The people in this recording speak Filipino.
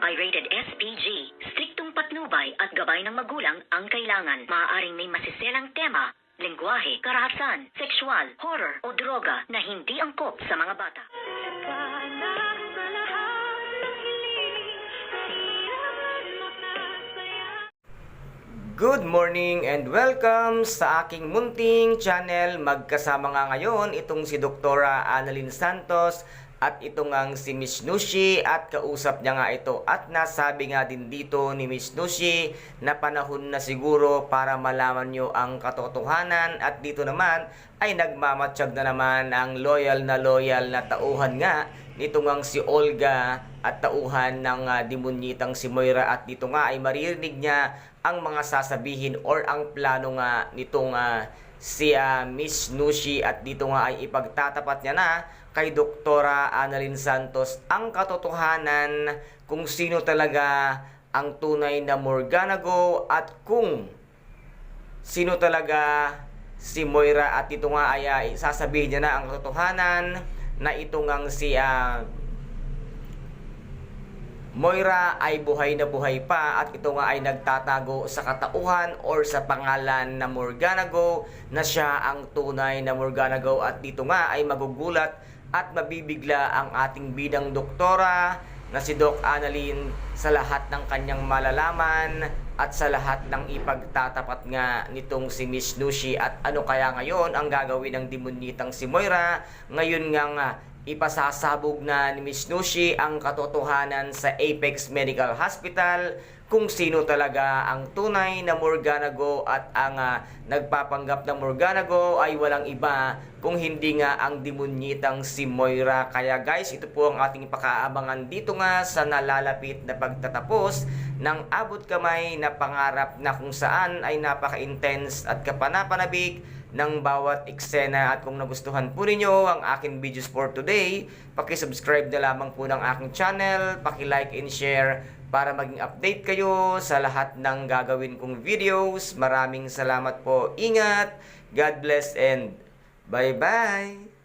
Pirated SPG. Striktong patnubay at gabay ng magulang ang kailangan. Maaaring may masiselang tema, lengguwahe, karahasan, sexual, horror o droga na hindi angkop sa mga bata. Good morning and welcome sa aking munting channel. Magkasama nga ngayon itong si Doktora Annalyn Santos at ito ngang si Miss Nushi at kausap niya nga ito. At nasabi nga din dito ni Miss Nushi na panahon na siguro para malaman nyo ang katotohanan. At dito naman ay nagmamatsyag na naman ang loyal na tauhan nga nito ngang si Olga at tauhan ng demonyitang si Moira. At dito nga ay maririnig niya ang mga sasabihin or ang plano nga nitong si Miss Nushi. At dito nga ay ipagtatapat niya na kay Doktora Annalyn Santos ang katotohanan kung sino talaga ang tunay na Morganago at kung sino talaga si Moira. At ito nga ay sasabihin niya na ang katotohanan na ito ngang si Moira ay buhay na buhay pa at ito nga ay nagtatago sa katauhan or sa pangalan na Morganago na siya ang tunay na Morganago. At dito nga ay magugulat at mabibigla ang ating bidang doktora na si Doc Annalyn sa lahat ng kanyang malalaman at sa lahat ng ipagtatapat nga nitong si Miss Nushi. At ano kaya ngayon ang gagawin ng demonyitang si Moira? Ngayon nga ipasasabog na ni Miss Nushi ang katotohanan sa Apex Medical Hospital kung sino talaga ang tunay na Morganago. At ang nagpapanggap na Morganago ay walang iba kung hindi nga ang demonyitang si Moira. Kaya guys, ito po ang ating pakaabangan dito nga sa nalalapit na pagtatapos ng abot kamay na pangarap na kung saan ay napaka-intense at kapanapanabik ng bawat eksena. At kung nagustuhan po ninyo ang aking videos for today, paki-subscribe na lamang po ng aking channel, paki-like and share para maging update kayo sa lahat ng gagawin kong videos. Maraming salamat po. Ingat, God bless and bye-bye!